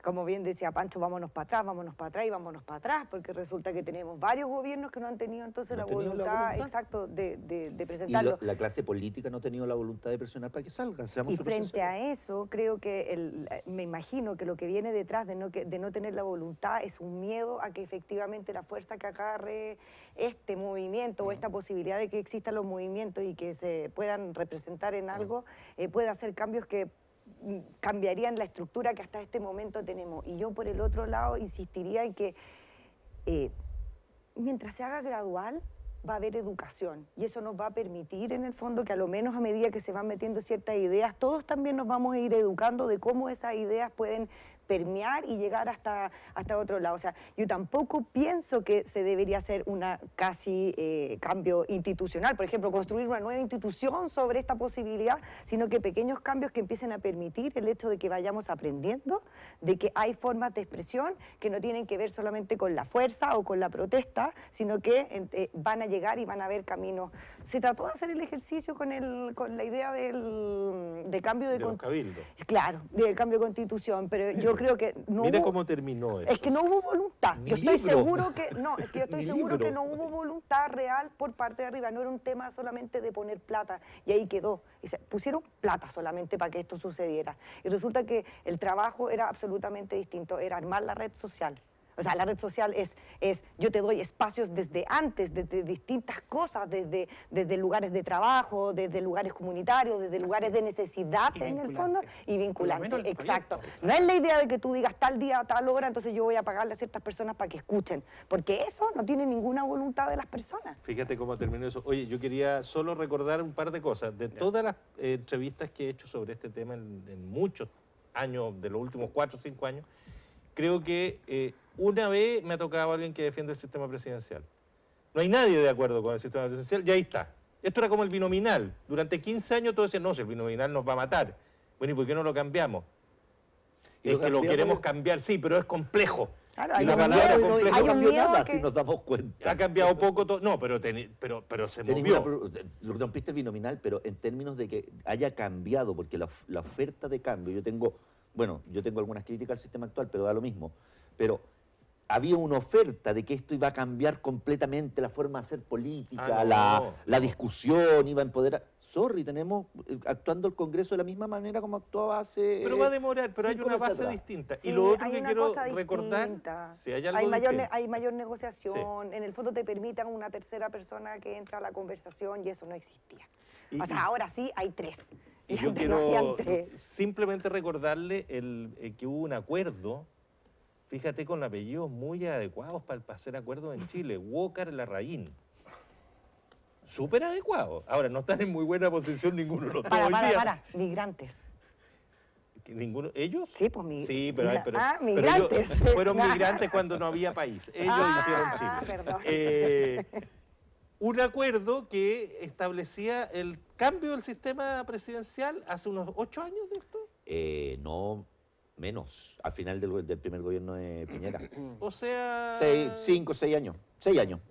como bien decía Pancho, vámonos para atrás y vámonos para atrás, porque resulta que tenemos varios gobiernos que no han tenido entonces la voluntad, exacto, de presentarlo. Y la clase política no ha tenido la voluntad de presionar para que salga. Y frente a eso, creo que me imagino que lo que viene detrás de no tener la voluntad es un miedo a que efectivamente la fuerza que agarre este movimiento o esta posibilidad de que existan los movimientos y que se puedan representar en algo, pueda hacer cambios que cambiarían la estructura que hasta este momento tenemos. Y yo por el otro lado insistiría en que mientras se haga gradual va a haber educación, y eso nos va a permitir en el fondo que a lo menos a medida que se van metiendo ciertas ideas, todos también nos vamos a ir educando de cómo esas ideas pueden permear y llegar hasta otro lado. O sea, yo tampoco pienso que se debería hacer una casi cambio institucional, por ejemplo, construir una nueva institución sobre esta posibilidad, sino que pequeños cambios que empiecen a permitir el hecho de que vayamos aprendiendo, de que hay formas de expresión que no tienen que ver solamente con la fuerza o con la protesta, sino que van a llegar y van a haber caminos. Se trató de hacer el ejercicio con la idea de cambio de los cabildos. Claro, del cambio de constitución, pero yo creo que no Mira hubo, cómo terminó esto. es que no hubo voluntad. Ni Yo estoy libro. seguro que no, es que yo estoy Ni seguro libro. que no hubo voluntad real por parte de arriba. No era un tema solamente de poner plata y ahí quedó. Y se pusieron plata solamente para que esto sucediera. Y resulta que el trabajo era absolutamente distinto. Era armar la red social. O sea, la red social es yo te doy espacios desde antes, desde distintas cosas, desde lugares de trabajo, desde lugares comunitarios, desde lugares de necesidad en el fondo, y vinculante. Por lo menos el Exacto. proyecto. No es la idea de que tú digas tal día, tal hora, entonces yo voy a pagarle a ciertas personas para que escuchen, porque eso no tiene ninguna voluntad de las personas. Fíjate cómo terminó eso. Oye, yo quería solo recordar un par de cosas. De todas las entrevistas que he hecho sobre este tema en muchos años, de los últimos 4 o 5 años, creo que una vez me ha tocado alguien que defiende el sistema presidencial. No hay nadie de acuerdo con el sistema presidencial, y ahí está. Esto era como el binominal. Durante 15 años todos decían, no, si el binominal nos va a matar. Bueno, ¿y por qué no lo cambiamos? Es que lo queremos cambiar, sí, pero es complejo. Claro, Y hay la un palabra miedo, complejo hay un cambió miedo nada, que- si nos damos cuenta. ha cambiado poco todo. No, pero se movió. Lo rompiste el binominal, pero en términos de que haya cambiado, porque la oferta de cambio, yo tengo algunas críticas al sistema actual, pero da lo mismo. Pero había una oferta de que esto iba a cambiar completamente la forma de hacer política, la discusión, iba a empoderar. Sorry, tenemos actuando el Congreso de la misma manera como actuaba hace. Pero va a demorar, pero hay 5 una meses base atrás. distinta. Sí, y lo otro hay que una quiero cosa recordar, distinta. si hay algo hay mayor negociación, en el fondo te permitan una tercera persona que entra a la conversación y eso no existía. O sea, ahora sí hay 3. Y yo antes no habían quiero 3. simplemente recordarle que hubo un acuerdo, fíjate, con apellidos muy adecuados para hacer acuerdos en Chile. Walker Larraín. Súper adecuado. Ahora, no están en muy buena posición ninguno de los dos hoy día. Para, migrantes. ¿Que ninguno? ¿Ellos? Sí, pues Sí, pero migrantes. ellos fueron migrantes cuando no había país. Ellos hicieron Chile. Perdón. Un acuerdo que establecía el cambio del sistema presidencial hace unos 8 años de esto. No, menos, al final del primer gobierno de Piñera. O sea... 5, 6 años. 6 años.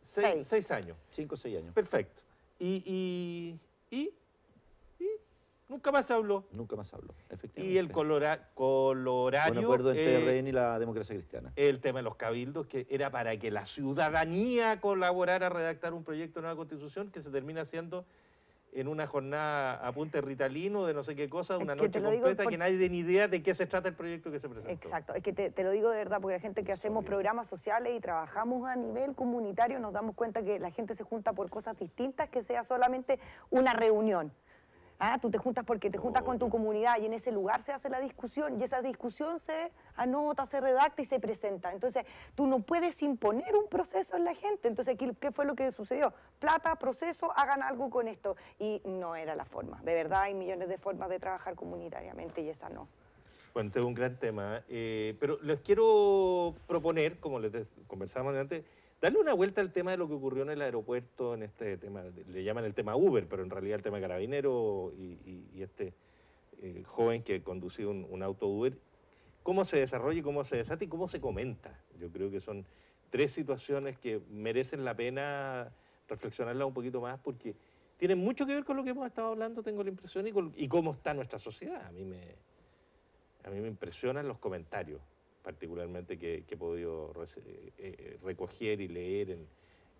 6 años. 5, 6 años. Perfecto. Y nunca más se habló. Nunca más hablo, efectivamente. Y el colorario... Un acuerdo entre el RN y la democracia cristiana. el tema de los cabildos, que era para que la ciudadanía colaborara a redactar un proyecto de nueva constitución que se termina haciendo en una jornada a punta de Ritalino, de no sé qué cosa, Es una que noche te lo digo completa, por- que nadie tiene ni idea de qué se trata el proyecto que se presentó. Exacto, es que te lo digo de verdad, porque la gente que hacemos programas sociales y trabajamos a nivel comunitario nos damos cuenta que la gente se junta por cosas distintas, que sea solamente una reunión. Ah, tú te juntas porque te juntas con tu comunidad y en ese lugar se hace la discusión y esa discusión se anota, se redacta y se presenta. Entonces, tú no puedes imponer un proceso en la gente. Entonces, ¿qué fue lo que sucedió? Plata, proceso, hagan algo con esto. Y no era la forma. De verdad, hay millones de formas de trabajar comunitariamente y esa no. Bueno, este es un gran tema, pero les quiero proponer, como conversábamos antes, darle una vuelta al tema de lo que ocurrió en el aeropuerto, en este tema, le llaman el tema Uber, pero en realidad el tema Carabinero y este joven que conducía un auto Uber, cómo se desarrolla y cómo se desata y cómo se comenta. Yo creo que son tres situaciones que merecen la pena reflexionarlas un poquito más porque tienen mucho que ver con lo que hemos estado hablando, tengo la impresión, y cómo está nuestra sociedad. A mí me impresionan los comentarios, particularmente que he podido recoger y leer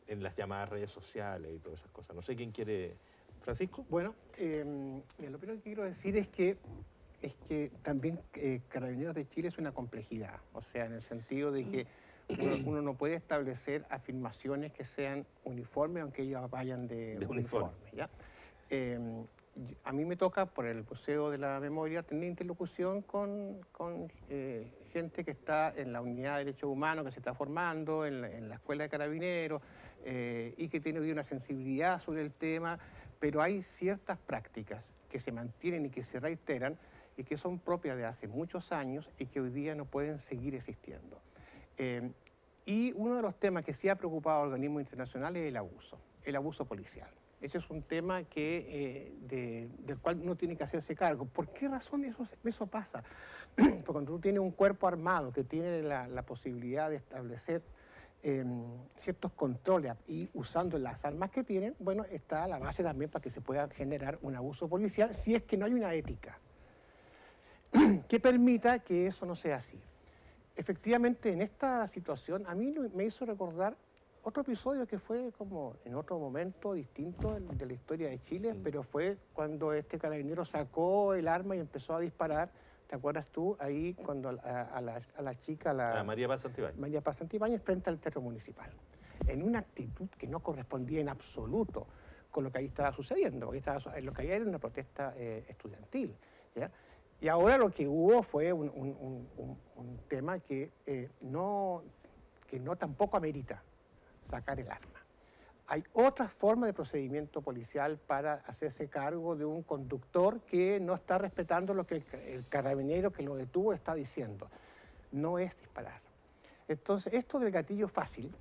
en las llamadas redes sociales y todas esas cosas. No sé quién quiere. ¿Francisco? Bueno, lo primero que quiero decir es que también Carabineros de Chile es una complejidad, o sea, en el sentido de que uno no puede establecer afirmaciones que sean uniformes, aunque ellos vayan de uniforme. ¿Ya? A mí me toca, por el Museo de la Memoria, tener interlocución con gente que está en la Unidad de Derechos Humanos, que se está formando, en la Escuela de Carabineros, y que tiene hoy una sensibilidad sobre el tema, pero hay ciertas prácticas que se mantienen y que se reiteran y que son propias de hace muchos años y que hoy día no pueden seguir existiendo. Y uno de los temas que sí ha preocupado a organismos internacionales es el abuso policial. Ese es un tema del cual uno tiene que hacerse cargo. ¿Por qué razón eso pasa? Porque cuando uno tiene un cuerpo armado que tiene la posibilidad de establecer ciertos controles y usando las armas que tienen, bueno, está la base también para que se pueda generar un abuso policial si es que no hay una ética que permita que eso no sea así. Efectivamente, en esta situación, a mí me hizo recordar otro episodio que fue como en otro momento distinto de la historia de Chile, pero fue cuando este carabinero sacó el arma y empezó a disparar. ¿Te acuerdas tú? Ahí cuando a la chica, a María Paz Santibáñez. María Paz Santibáñez frente al Teatro Municipal. En una actitud que no correspondía en absoluto con lo que ahí estaba sucediendo. Porque lo que había era una protesta estudiantil. ¿Ya? Y ahora lo que hubo fue un tema que no tampoco amerita sacar el arma. Hay otra forma de procedimiento policial para hacerse cargo de un conductor que no está respetando lo que el carabinero que lo detuvo está diciendo. No es disparar. Entonces, esto del gatillo fácil,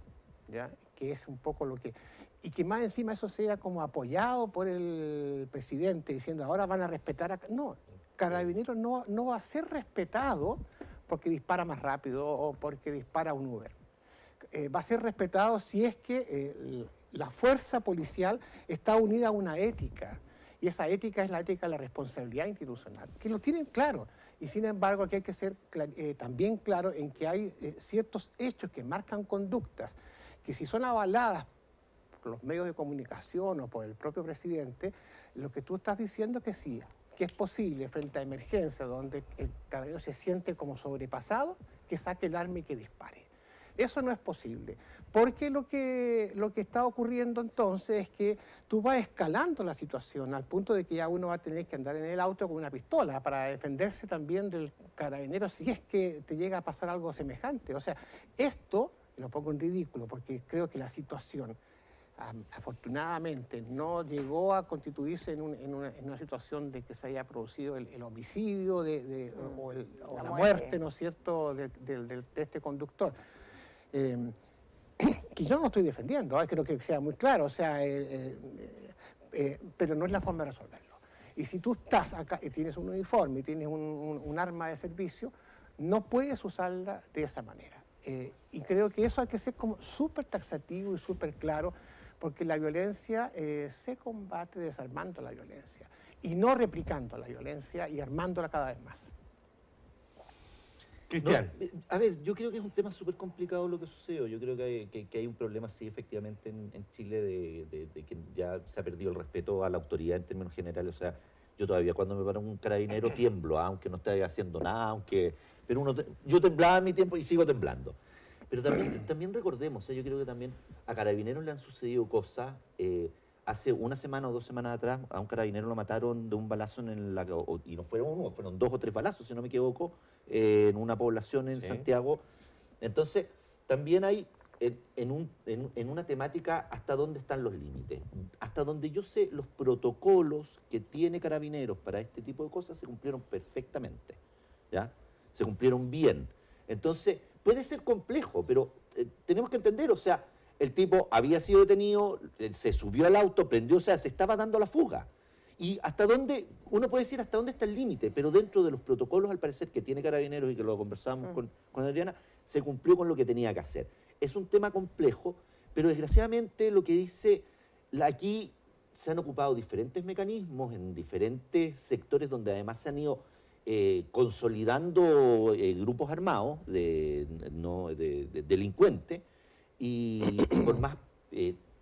¿ya? Que es un poco lo que... Y que más encima eso sea como apoyado por el presidente diciendo ahora van a respetar... No, Carabinero no va a ser respetado porque dispara más rápido o porque dispara un Uber. Va a ser respetado si es que la fuerza policial está unida a una ética. Y esa ética es la ética de la responsabilidad institucional, que lo tienen claro. Y sin embargo, aquí hay que ser también claro en que hay ciertos hechos que marcan conductas que si son avaladas por los medios de comunicación o por el propio presidente, lo que tú estás diciendo que sí, que es posible frente a emergencia donde el carabinero se siente como sobrepasado, que saque el arma y que dispare. Eso no es posible, porque lo que está ocurriendo entonces es que tú vas escalando la situación al punto de que ya uno va a tener que andar en el auto con una pistola para defenderse también del carabinero si es que te llega a pasar algo semejante. O sea, esto lo pongo en ridículo porque creo que la situación afortunadamente no llegó a constituirse en una situación de que se haya producido el homicidio o la muerte, ¿no es cierto?, de este conductor. Que yo no estoy defendiendo, creo que sea muy claro, o sea, pero no es la forma de resolverlo. Y si tú estás acá y tienes un uniforme y tienes un arma de servicio, no puedes usarla de esa manera. Y creo que eso hay que ser como súper taxativo y súper claro, porque la violencia se combate desarmando la violencia y no replicando la violencia y armándola cada vez más. Cristian. No, a ver, yo creo que es un tema súper complicado lo que sucedió. Yo creo que hay un problema, sí, efectivamente, en Chile de que ya se ha perdido el respeto a la autoridad en términos generales. O sea, yo todavía cuando me para un carabinero tiemblo, aunque no esté haciendo nada, pero yo temblaba en mi tiempo y sigo temblando. Pero también recordemos, yo creo que también a carabineros le han sucedido cosas, hace una semana o 2 semanas atrás a un carabinero lo mataron de un balazo y no fueron uno, fueron 2 o 3 balazos, si no me equivoco, en una población en Santiago. Entonces, también hay en una temática hasta dónde están los límites. Hasta donde yo sé, los protocolos que tiene Carabineros para este tipo de cosas se cumplieron perfectamente, ¿ya? Se cumplieron bien. Entonces, puede ser complejo, pero tenemos que entender, o sea, el tipo había sido detenido, se subió al auto, prendió, o sea, se estaba dando la fuga. Y hasta dónde, uno puede decir hasta dónde está el límite, pero dentro de los protocolos, al parecer, que tiene Carabineros y que lo conversábamos con Adriana, se cumplió con lo que tenía que hacer. Es un tema complejo, pero desgraciadamente lo que dice, aquí se han ocupado diferentes mecanismos en diferentes sectores donde además se han ido consolidando grupos armados de delincuentes y por más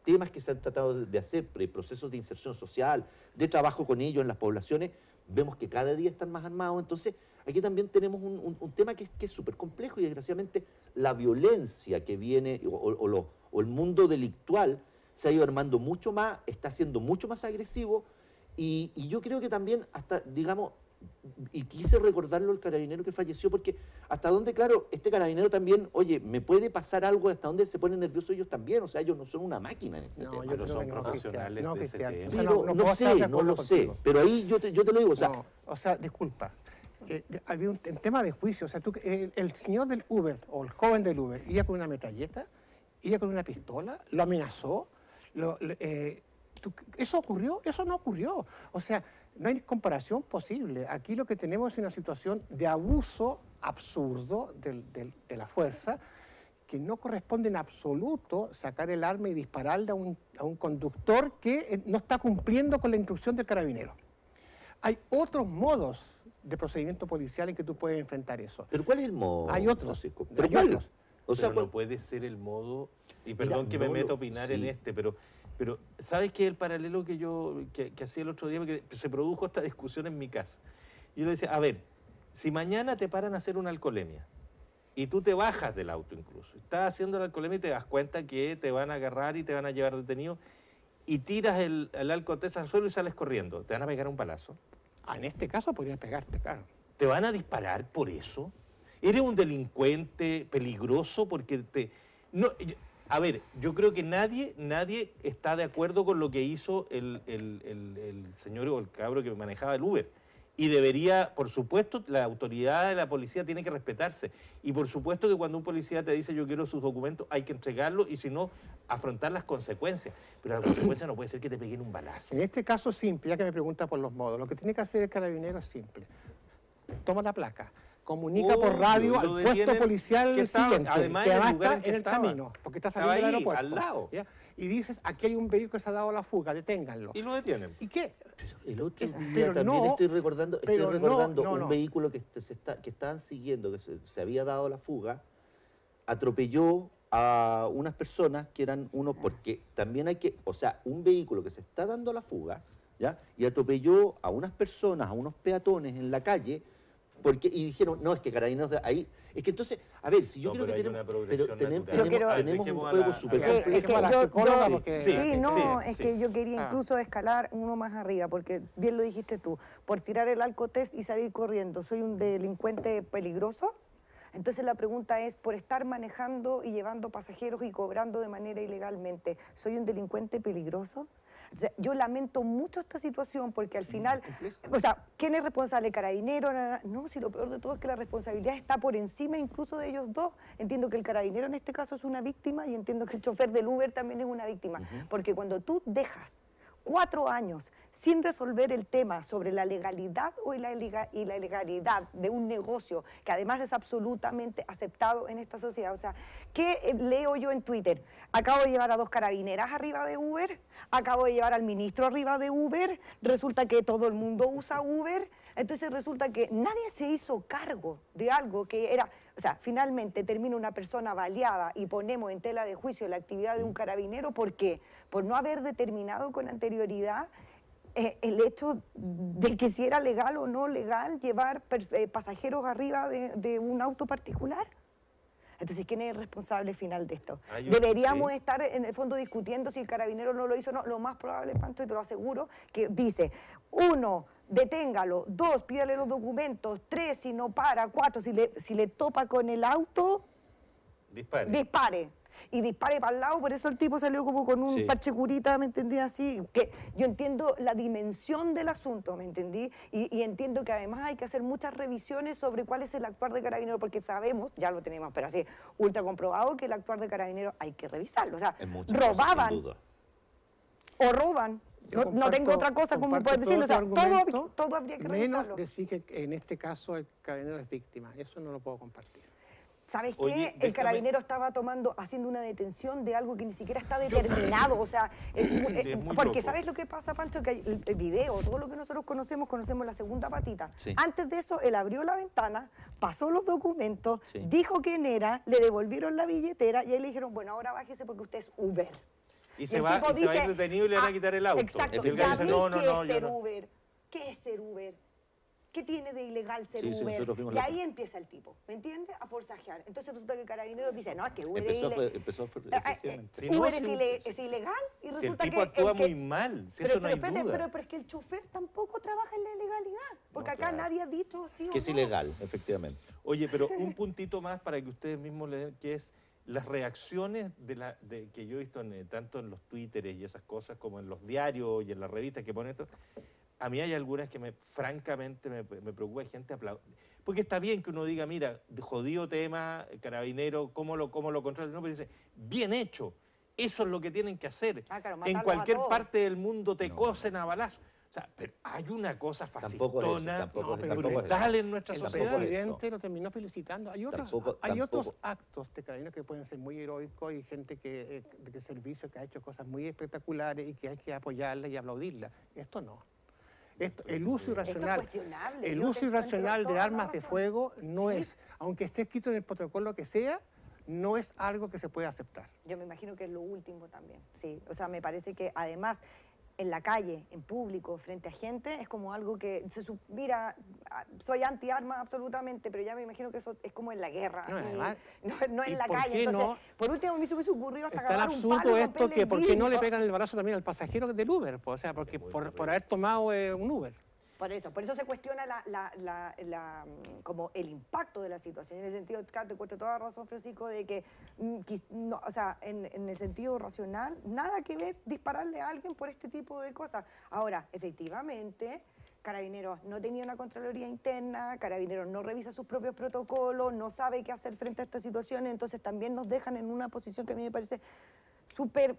temas que se han tratado de hacer, procesos de inserción social, de trabajo con ellos en las poblaciones, vemos que cada día están más armados. Entonces, aquí también tenemos un tema que es súper complejo y desgraciadamente la violencia que viene o el mundo delictual se ha ido armando mucho más, está siendo mucho más agresivo y yo creo que también hasta, digamos, y quise recordarlo al carabinero que falleció porque hasta donde, claro, este carabinero también, oye, me puede pasar algo, hasta donde se ponen nerviosos ellos también, o sea, ellos no son una máquina en este tema. Pero son profesionales de ese tema. Pero no lo sé, pero ahí yo te lo digo, o sea, disculpa. Había un tema de juicio, o sea, el señor del Uber o el joven del Uber iba con una metralleta, iba con una pistola, lo amenazó, ¿eso ocurrió? Eso no ocurrió. O sea, no hay comparación posible. Aquí lo que tenemos es una situación de abuso absurdo de la fuerza que no corresponde en absoluto sacar el arma y dispararle a un conductor que no está cumpliendo con la instrucción del carabinero. Hay otros modos de procedimiento policial en que tú puedes enfrentar eso. ¿Pero cuál es el modo? Hay otros. ¿Pero hay otros. O sea, no puede ser el modo, y perdón que me meto a opinar en este, pero ¿sabes qué es el paralelo que yo que hacía el otro día? Porque se produjo esta discusión en mi casa. Yo le decía, a ver, si mañana te paran a hacer una alcoholemia, y tú te bajas del auto incluso, estás haciendo la alcoholemia y te das cuenta que te van a agarrar y te van a llevar detenido, y tiras el alcohol al suelo y sales corriendo, ¿te van a pegar un balazo? En este caso podrían pegarte, claro. ¿Te van a disparar por eso? ¿Eres un delincuente peligroso porque te...? No, a ver, yo creo que nadie está de acuerdo con lo que hizo el señor o el cabro que manejaba el Uber. Y debería, por supuesto, la autoridad de la policía tiene que respetarse. Y por supuesto que cuando un policía te dice yo quiero sus documentos, hay que entregarlos y si no, afrontar las consecuencias. Pero la consecuencia no puede ser que te peguen un balazo. En este caso simple, ya que me pregunta por los modos, lo que tiene que hacer el carabinero es simple. Toma la placa, comunica por radio al puesto policial siguiente, además que está en el camino, porque está saliendo del aeropuerto. Al lado. ¿Ya? Y dices, aquí hay un vehículo que se ha dado la fuga, deténganlo. Y lo detienen. ¿Y qué? El otro día también estoy recordando un vehículo que estaban siguiendo, que se había dado la fuga, atropelló a unas personas que eran porque también hay que, o sea, un vehículo que se está dando la fuga, ¿ya? Y atropelló a unas personas, a unos peatones en la calle, y dijeron, no, es que Carabineros de ahí... Es que entonces, a ver, si yo creo que tenemos un juego súper complejo. Es que yo quería incluso escalar uno más arriba, porque bien lo dijiste tú, por tirar el alcotest y salir corriendo, ¿soy un delincuente peligroso? Entonces la pregunta es, por estar manejando y llevando pasajeros y cobrando de manera ilegalmente, ¿soy un delincuente peligroso? O sea, yo lamento mucho esta situación porque al final, o sea, ¿quién es responsable? ¿Carabinero? No, si lo peor de todo es que la responsabilidad está por encima incluso de ellos dos. Entiendo que el carabinero en este caso es una víctima y entiendo que el chofer del Uber también es una víctima. Porque cuando tú dejas 4 años sin resolver el tema sobre la legalidad o la ilegalidad de un negocio que además es absolutamente aceptado en esta sociedad. O sea, ¿qué leo yo en Twitter? Acabo de llevar a 2 carabineras arriba de Uber, acabo de llevar al ministro arriba de Uber, resulta que todo el mundo usa Uber, entonces resulta que nadie se hizo cargo de algo que era... O sea, finalmente termina una persona baleada y ponemos en tela de juicio la actividad de un carabinero. ¿Por qué? Por no haber determinado con anterioridad el hecho de que si era legal o no legal llevar pasajeros arriba de un auto particular. Entonces, ¿quién es el responsable final de esto? Deberíamos estar en el fondo discutiendo si el carabinero no lo hizo o no. Lo más probable, Pancho, y te lo aseguro, que dice, 1, deténgalo, 2, pídale los documentos, 3, si no para, 4, si le topa con el auto, dispare. Y dispare para el lado, por eso el tipo salió como con un parche curita, ¿me entendí? Así, que yo entiendo la dimensión del asunto, ¿me entendí? Y entiendo que además hay que hacer muchas revisiones sobre cuál es el actuar de carabinero, porque sabemos, ya lo tenemos, pero así, ultra comprobado, que el actuar de carabinero hay que revisarlo. O sea, robaban o roban. No tengo otra cosa como poder decirlo. O sea, todo habría que revisarlo. Menos decir que en este caso el carabinero es víctima. Eso no lo puedo compartir. ¿Sabes qué? El carabinero estaba haciendo una detención de algo que ni siquiera está determinado, o sea, porque ¿sabes lo que pasa, Pancho? Que el video, todo lo que nosotros conocemos la segunda patita. Sí. Antes de eso, él abrió la ventana, pasó los documentos, dijo quién era, le devolvieron la billetera y ahí le dijeron, bueno, ahora bájese porque usted es Uber. Y se va a ir detenido y le van a quitar el auto. Exacto, y el gallo dice, no, Uber? ¿Qué es ser Uber? ¿Qué tiene de ilegal ser Uber? Y ahí empieza el tipo, ¿me entiendes? A forzajear. Entonces resulta que el carabinero dice, no, es que Uber es ilegal. Y resulta si el tipo que actúa muy mal, si eso no hay duda. Pero es que el chofer tampoco trabaja en la ilegalidad, porque acá nadie ha dicho sí o no. Que es ilegal, efectivamente. Oye, pero un puntito más para que ustedes mismos le den, que es las reacciones que yo he visto tanto en los Twitteres y esas cosas, como en los diarios y en las revistas que ponen esto. A mí hay algunas que francamente me preocupa, hay gente aplaudir. Porque está bien que uno diga, mira, jodido tema, carabinero, ¿cómo lo controla? No, pero dice, bien hecho, eso es lo que tienen que hacer. Claro, en cualquier parte del mundo te cosen a balazos. O sea, pero hay una cosa fascistona, brutal en nuestra sociedad. El presidente lo terminó felicitando. Hay otros actos de carabineros que pueden ser muy heroicos y gente de servicio que ha hecho cosas muy espectaculares y que hay que apoyarla y aplaudirla. Esto no. El uso irracional de armas de fuego no es, aunque esté escrito en el protocolo que sea, no es algo que se puede aceptar. Yo me imagino que es lo último también, sí. O sea, me parece que además en la calle, en público, frente a gente, es como algo que mira, soy anti-armas absolutamente, pero ya me imagino que eso es como en la guerra, no en la calle. Entonces, por último, a mí se me ocurrió hasta agarrar un palo. Es tan absurdo esto que ¿por qué no le pegan el balazo también al pasajero del Uber? O sea, porque por haber tomado un Uber. Por eso se cuestiona como el impacto de la situación. En el sentido, te cuento toda la razón, Francisco, de que, o sea, en el sentido racional, nada que ver dispararle a alguien por este tipo de cosas. Ahora, efectivamente, Carabineros no tenía una Contraloría interna, Carabineros no revisa sus propios protocolos, no sabe qué hacer frente a estas situaciones, entonces también nos dejan en una posición que a mí me parece súper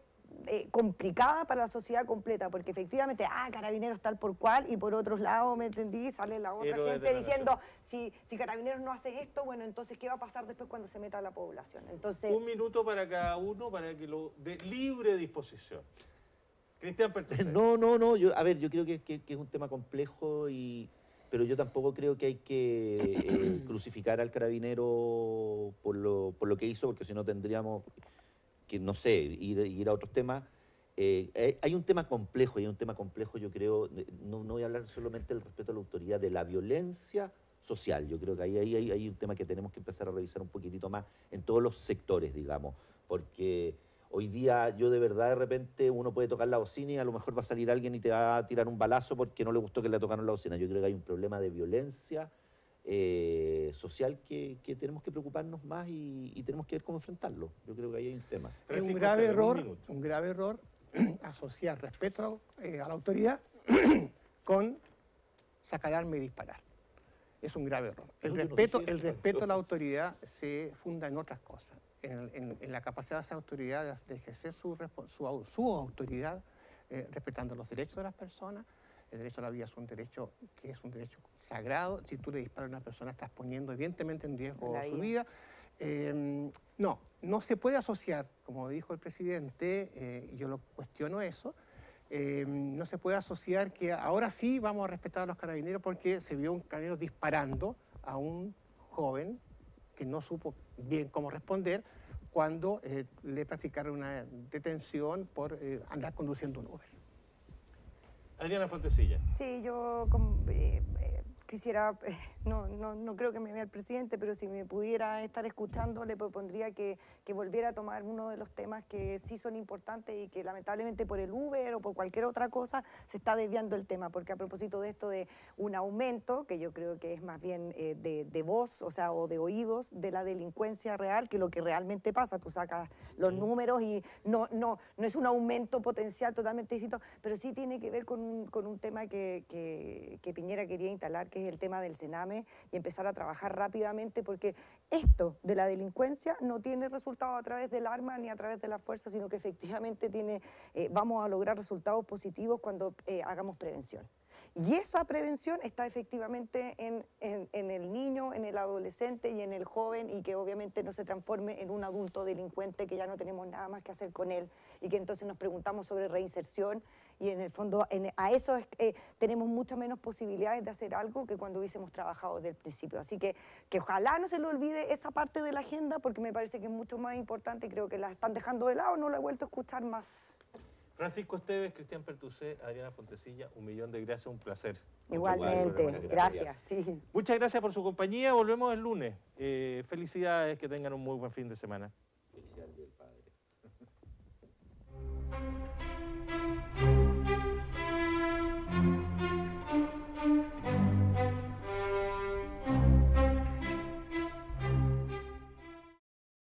complicada para la sociedad completa, porque efectivamente, Carabineros tal por cual, y por otros lados, ¿me entendí? Sale la otra gente diciendo, si Carabineros no hace esto, bueno, entonces, ¿qué va a pasar después cuando se meta a la población? Entonces, 1 minuto para cada uno, para que lo de libre disposición. Cristian Pertusa. No, yo creo que es un tema complejo, pero yo tampoco creo que hay que crucificar al carabinero por lo que hizo, porque si no tendríamos que, no sé, ir a otros temas. Hay un tema complejo, yo creo, no voy a hablar solamente del respeto a la autoridad, de la violencia social. Yo creo que ahí hay un tema que tenemos que empezar a revisar un poquitito más en todos los sectores, digamos, porque hoy día yo de verdad de repente uno puede tocar la bocina y a lo mejor va a salir alguien y te va a tirar un balazo porque no le gustó que le tocaron la bocina. Yo creo que hay un problema de violencia social que tenemos que preocuparnos más y tenemos que ver cómo enfrentarlo. Yo creo que ahí hay un tema. Es un grave error asociar respeto a la autoridad con sacar arma y disparar. Es un grave error. El respeto a la autoridad se funda en otras cosas, en la capacidad de esa autoridad de ejercer su autoridad, respetando los derechos de las personas. El derecho a la vida es un derecho sagrado. Si tú le disparas a una persona, estás poniendo evidentemente en riesgo su vida. No se puede asociar, como dijo el presidente, yo lo cuestiono eso, no se puede asociar que ahora sí vamos a respetar a los carabineros porque se vio un carabinero disparando a un joven que no supo bien cómo responder cuando le practicaron una detención por andar conduciendo un Uber. Adriana Fontecilla. Sí, yo quisiera, no creo que me vea el presidente, pero si me pudiera estar escuchando, le propondría que volviera a tomar uno de los temas que sí son importantes y que lamentablemente por el Uber o por cualquier otra cosa se está desviando el tema, porque a propósito de esto de un aumento, que yo creo que es más bien de voz, o sea, o de oídos de la delincuencia real, que lo que realmente pasa, tú sacas los números y no es un aumento potencial totalmente distinto, pero sí tiene que ver con un tema que Piñera quería instalar, que es el tema del Sename, y empezar a trabajar rápidamente, porque esto de la delincuencia no tiene resultado a través del arma ni a través de la fuerza, sino que efectivamente vamos a lograr resultados positivos cuando hagamos prevención. Y esa prevención está efectivamente en el niño, en el adolescente y en el joven, y que obviamente no se transforme en un adulto delincuente que ya no tenemos nada más que hacer con él, y que entonces nos preguntamos sobre reinserción, y en el fondo a eso tenemos muchas menos posibilidades de hacer algo que cuando hubiésemos trabajado desde el principio. Así que ojalá no se le olvide esa parte de la agenda, porque me parece que es mucho más importante y creo que la están dejando de lado, no la he vuelto a escuchar más. Francisco Esteves, Cristian Pertucé, Adriana Fontecilla, 1.000.000 de gracias, un placer. Igualmente, gracias. Sí. Muchas gracias por su compañía, volvemos el lunes. Felicidades, que tengan un muy buen fin de semana.